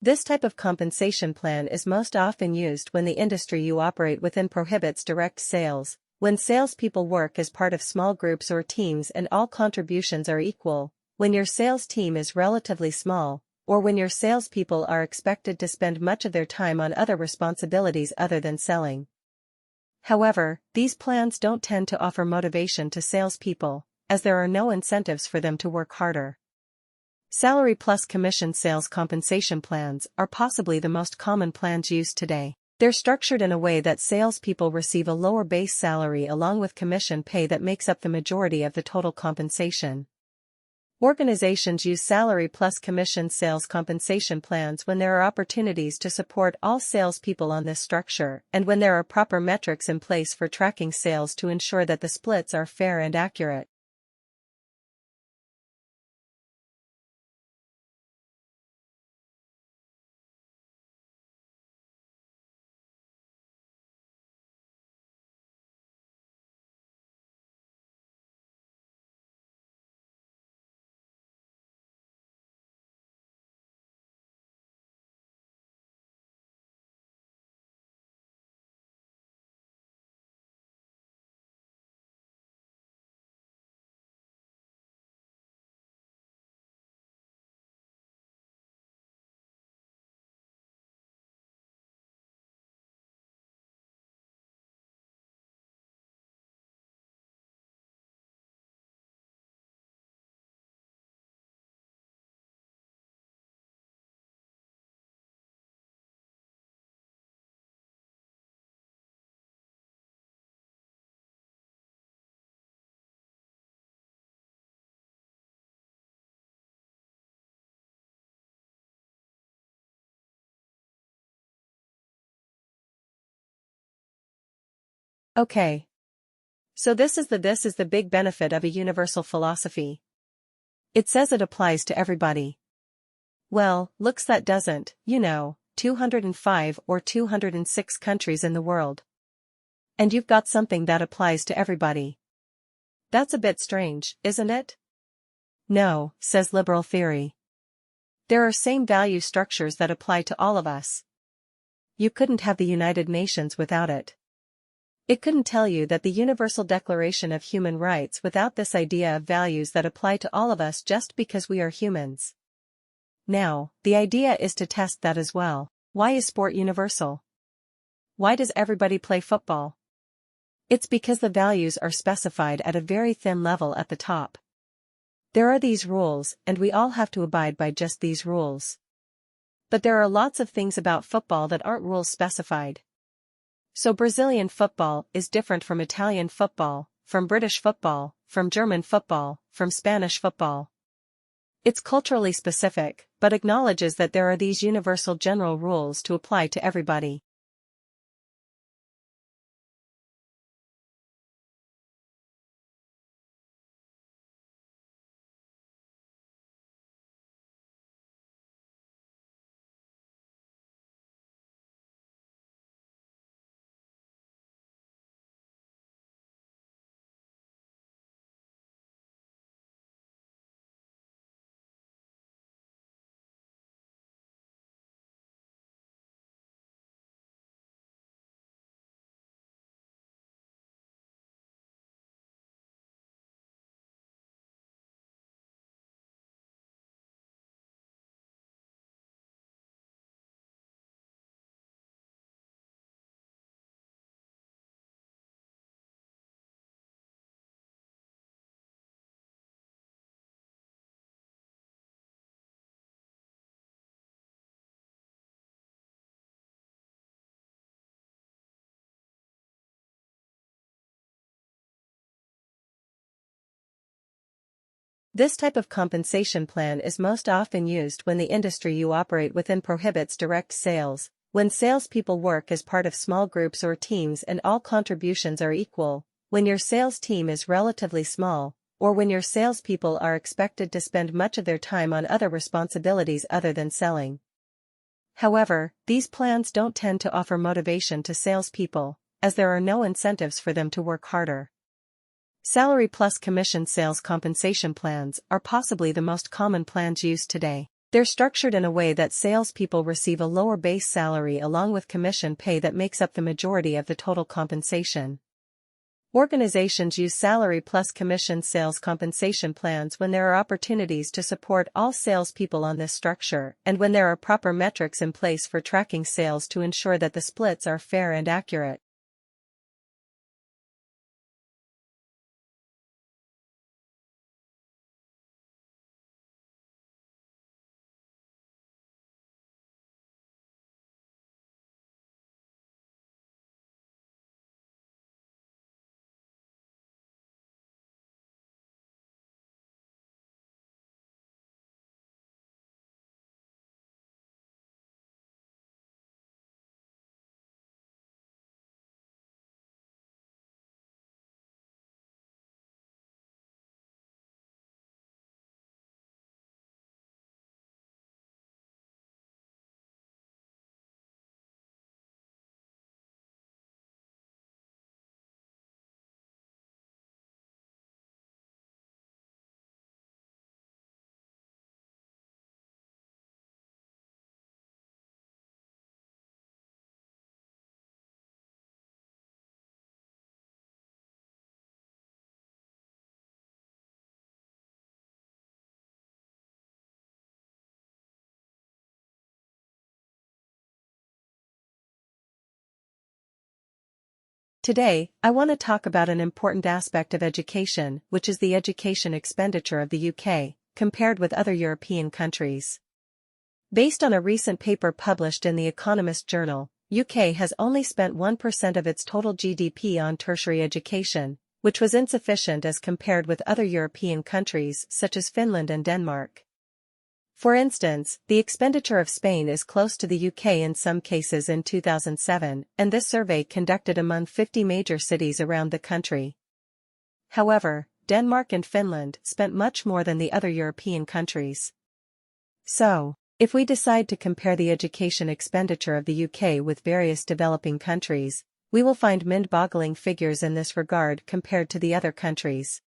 This type of compensation plan is most often used when the industry you operate within prohibits direct sales, when salespeople work as part of small groups or teams and all contributions are equal, when your sales team is relatively small, or when your salespeople are expected to spend much of their time on other responsibilities other than selling. However, these plans don't tend to offer motivation to salespeople, as there are no incentives for them to work harder. Salary plus commission sales compensation plans are possibly the most common plans used today. They're structured in a way that salespeople receive a lower base salary along with commission pay that makes up the majority of the total compensation. Organizations use salary plus commission sales compensation plans when there are opportunities to support all salespeople on this structure and when there are proper metrics in place for tracking sales to ensure that the splits are fair and accurate. Okay. So this is the big benefit of a universal philosophy. It says it applies to everybody. Well, looks that doesn't, 205 or 206 countries in the world. And you've got something that applies to everybody. That's a bit strange, isn't it? No, says liberal theory. There are same value structures that apply to all of us. You couldn't have the United Nations without it. It couldn't tell you that the Universal Declaration of Human Rights without this idea of values that apply to all of us just because we are humans. Now, the idea is to test that as well. Why is sport universal? Why does everybody play football? It's because the values are specified at a very thin level at the top. There are these rules, and we all have to abide by just these rules. But there are lots of things about football that aren't rules specified. So Brazilian football is different from Italian football, from British football, from German football, from Spanish football. It's culturally specific, but acknowledges that there are these universal general rules to apply to everybody. This type of compensation plan is most often used when the industry you operate within prohibits direct sales, when salespeople work as part of small groups or teams and all contributions are equal, when your sales team is relatively small, or when your salespeople are expected to spend much of their time on other responsibilities other than selling. However, these plans don't tend to offer motivation to salespeople, as there are no incentives for them to work harder. Salary plus commission sales compensation plans are possibly the most common plans used today. They're structured in a way that salespeople receive a lower base salary along with commission pay that makes up the majority of the total compensation. Organizations use salary plus commission sales compensation plans when there are opportunities to support all salespeople on this structure and when there are proper metrics in place for tracking sales to ensure that the splits are fair and accurate. Today, I want to talk about an important aspect of education, which is the education expenditure of the UK, compared with other European countries. Based on a recent paper published in The Economist Journal, UK has only spent 1% of its total GDP on tertiary education, which was insufficient as compared with other European countries such as Finland and Denmark. For instance, the expenditure of Spain is close to the UK in some cases in 2007, and this survey conducted among 50 major cities around the country. However, Denmark and Finland spent much more than the other European countries. So, if we decide to compare the education expenditure of the UK with various developing countries, we will find mind-boggling figures in this regard compared to the other countries.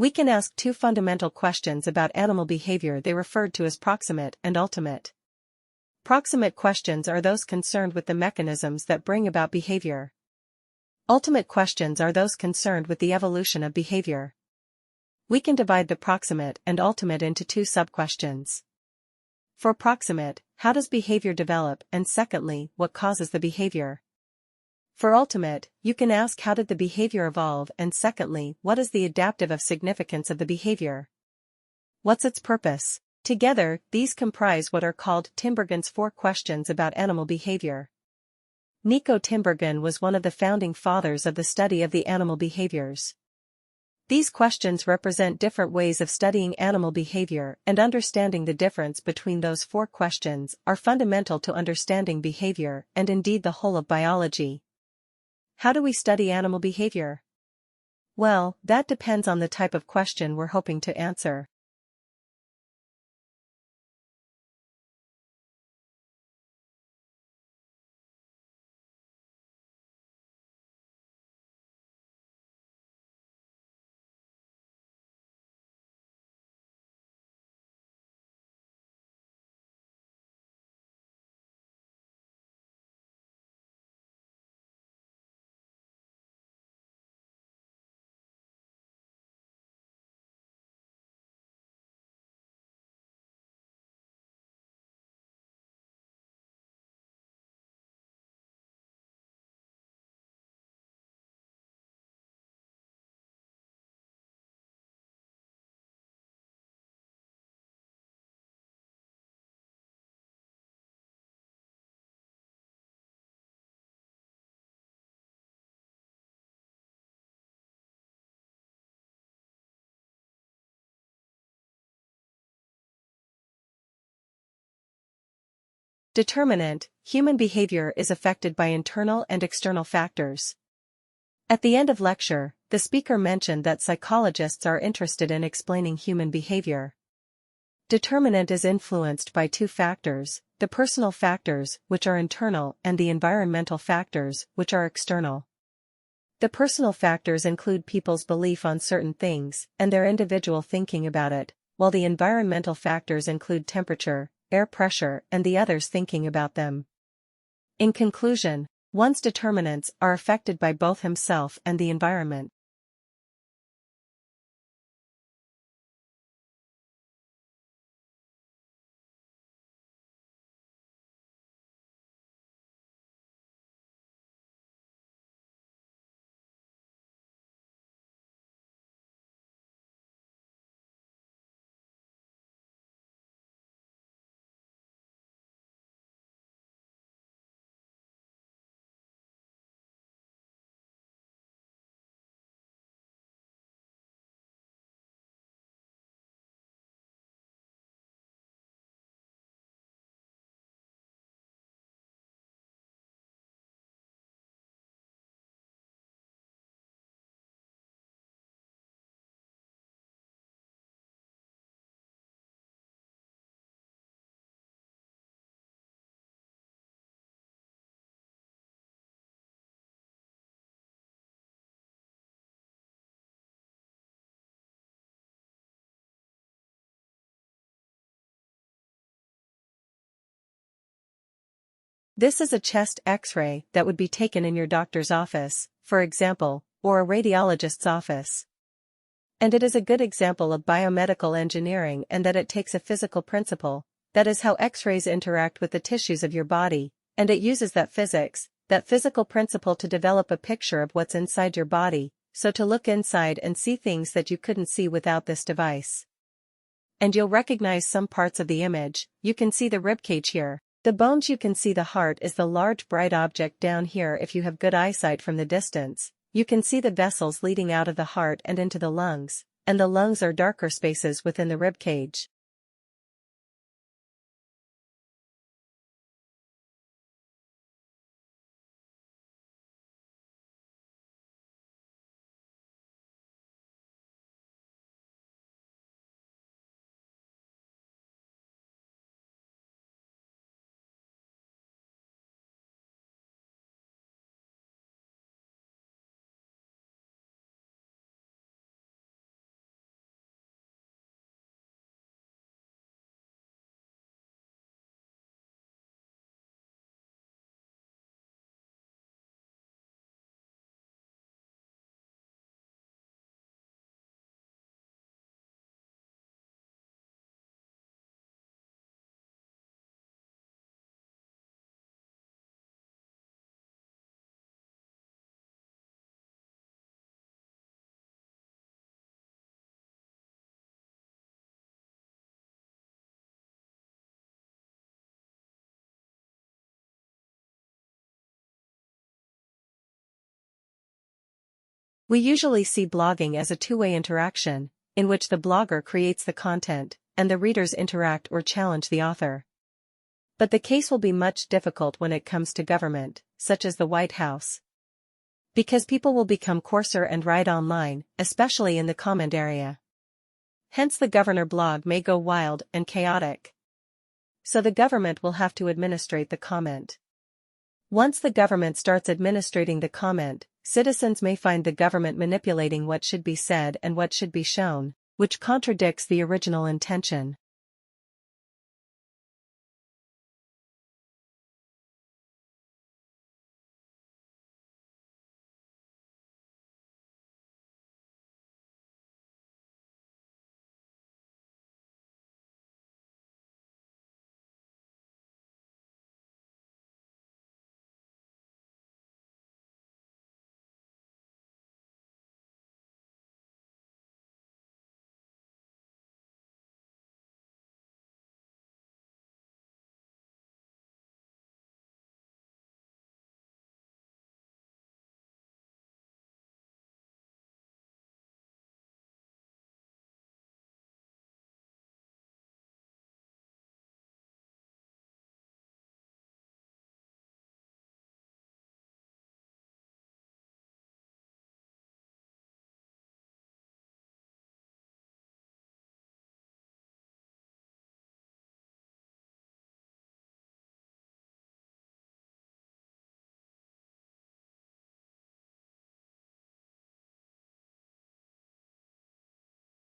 We can ask two fundamental questions about animal behavior they referred to as proximate and ultimate. Proximate questions are those concerned with the mechanisms that bring about behavior. Ultimate questions are those concerned with the evolution of behavior. We can divide the proximate and ultimate into two sub-questions. For proximate, how does behavior develop, and secondly, what causes the behavior? For ultimate, you can ask how did the behavior evolve and secondly, what is the adaptive of significance of the behavior? What's its purpose? Together, these comprise what are called Tinbergen's 4 questions about animal behavior. Nico Tinbergen was one of the founding fathers of the study of the animal behaviors. These questions represent different ways of studying animal behavior, and understanding the difference between those 4 questions are fundamental to understanding behavior and indeed the whole of biology. How do we study animal behavior? Well, that depends on the type of question we're hoping to answer. Determinant: human behavior is affected by internal and external factors. At the end of lecture, the speaker mentioned that psychologists are interested in explaining human behavior. Determinant is influenced by two factors: the personal factors, which are internal, and the environmental factors, which are external. The personal factors include people's belief on certain things and their individual thinking about it, while the environmental factors include temperature, air pressure, and the others thinking about them. In conclusion, one's determinants are affected by both himself and the environment. This is a chest X-ray that would be taken in your doctor's office, for example, or a radiologist's office. And it is a good example of biomedical engineering and that it takes a physical principle, that is how X-rays interact with the tissues of your body, and it uses that physics, that physical principle to develop a picture of what's inside your body, so to look inside and see things that you couldn't see without this device. And you'll recognize some parts of the image. You can see the ribcage here. The bones, you can see the heart is the large bright object down here. If you have good eyesight from the distance, you can see the vessels leading out of the heart and into the lungs, and the lungs are darker spaces within the ribcage. We usually see blogging as a two-way interaction, in which the blogger creates the content, and the readers interact or challenge the author. But the case will be much difficult when it comes to government, such as the White House. Because people will become coarser and write online, especially in the comment area. Hence the governor blog may go wild and chaotic. So the government will have to administrate the comment. Once the government starts administrating the comment, citizens may find the government manipulating what should be said and what should be shown, which contradicts the original intention.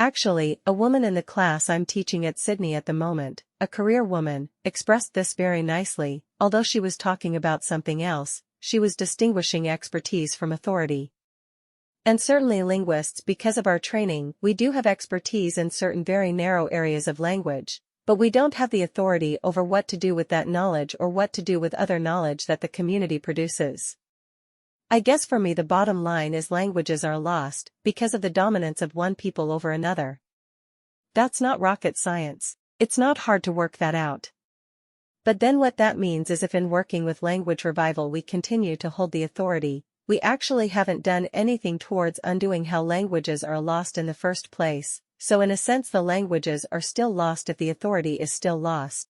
Actually, a woman in the class I'm teaching at Sydney at the moment, a career woman, expressed this very nicely. Although she was talking about something else, she was distinguishing expertise from authority. And certainly linguists, because of our training, we do have expertise in certain very narrow areas of language, but we don't have the authority over what to do with that knowledge or what to do with other knowledge that the community produces. I guess for me the bottom line is languages are lost because of the dominance of one people over another. That's not rocket science. It's not hard to work that out. But then what that means is if in working with language revival we continue to hold the authority, we actually haven't done anything towards undoing how languages are lost in the first place, so in a sense the languages are still lost if the authority is still lost.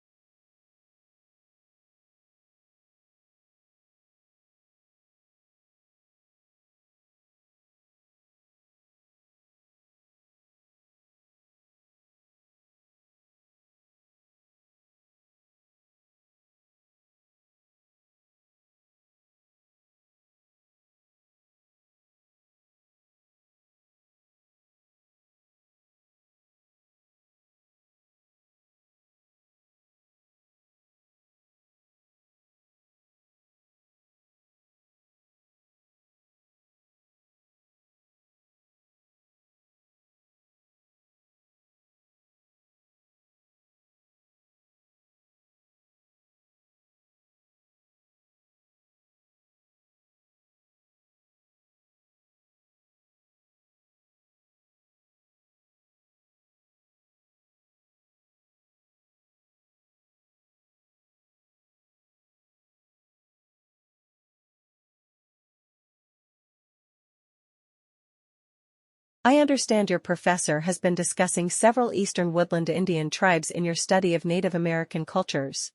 I understand your professor has been discussing several eastern woodland Indian tribes in your study of Native American cultures.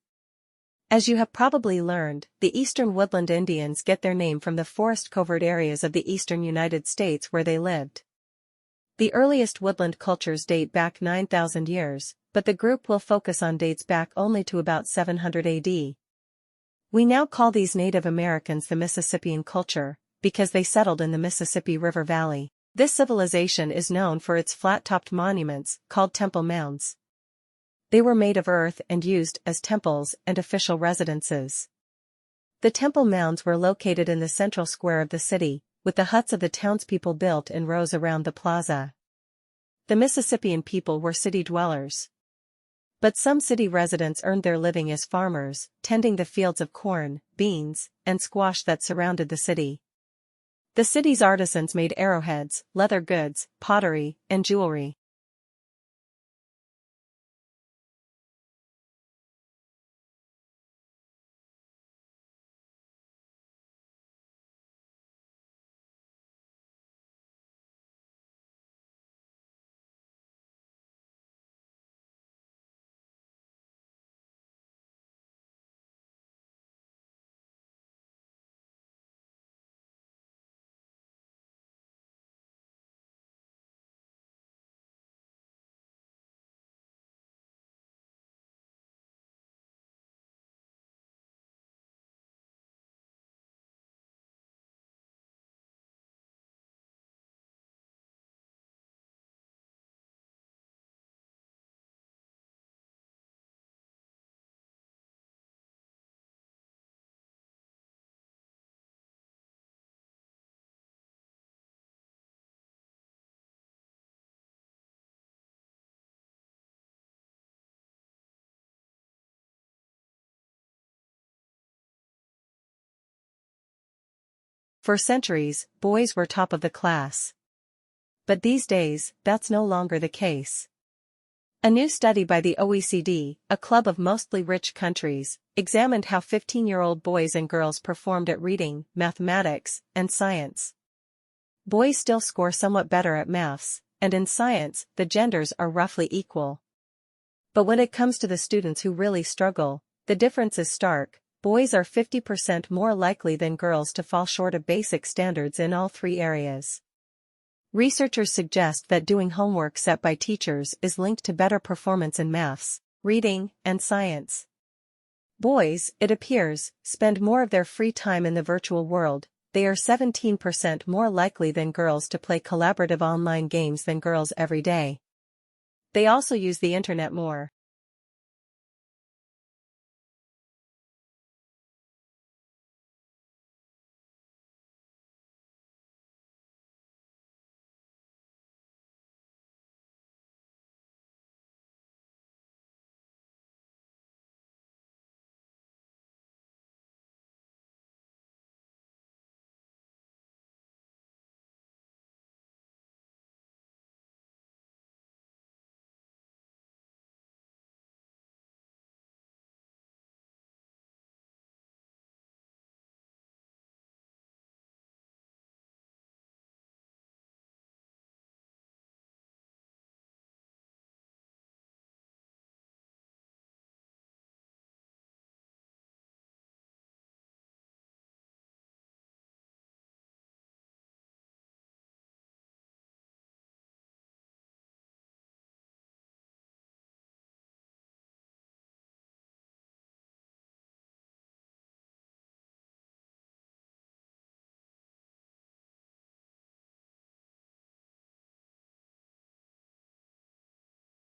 As you have probably learned, the eastern woodland Indians get their name from the forest-covered areas of the eastern United States where they lived. The earliest woodland cultures date back 9,000 years, but the group will focus on dates back only to about 700 AD. We now call these Native Americans the Mississippian culture, because they settled in the Mississippi River Valley. This civilization is known for its flat-topped monuments, called temple mounds. They were made of earth and used as temples and official residences. The temple mounds were located in the central square of the city, with the huts of the townspeople built in rows around the plaza. The Mississippian people were city dwellers. But some city residents earned their living as farmers, tending the fields of corn, beans, and squash that surrounded the city. The city's artisans made arrowheads, leather goods, pottery, and jewelry. For centuries, boys were top of the class. But these days, that's no longer the case. A new study by the OECD, a club of mostly rich countries, examined how 15-year-old boys and girls performed at reading, mathematics, and science. Boys still score somewhat better at maths, and in science, the genders are roughly equal. But when it comes to the students who really struggle, the difference is stark. Boys are 50% more likely than girls to fall short of basic standards in all three areas. Researchers suggest that doing homework set by teachers is linked to better performance in maths, reading, and science. Boys, it appears, spend more of their free time in the virtual world, They are 17% more likely than girls to play collaborative online games than girls every day. They also use the internet more.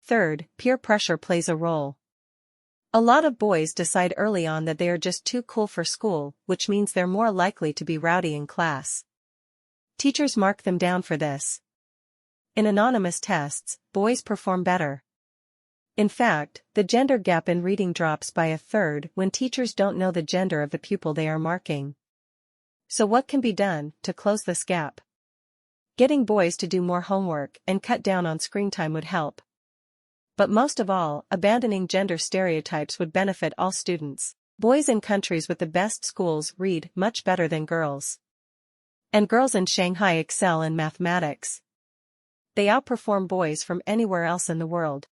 Third, peer pressure plays a role. A lot of boys decide early on that they are just too cool for school, which means they're more likely to be rowdy in class. Teachers mark them down for this. In anonymous tests, boys perform better. In fact, the gender gap in reading drops by a third when teachers don't know the gender of the pupil they are marking. So what can be done to close this gap? Getting boys to do more homework and cut down on screen time would help. But most of all, abandoning gender stereotypes would benefit all students. Boys in countries with the best schools read much better than girls. And girls in Shanghai excel in mathematics. They outperform boys from anywhere else in the world.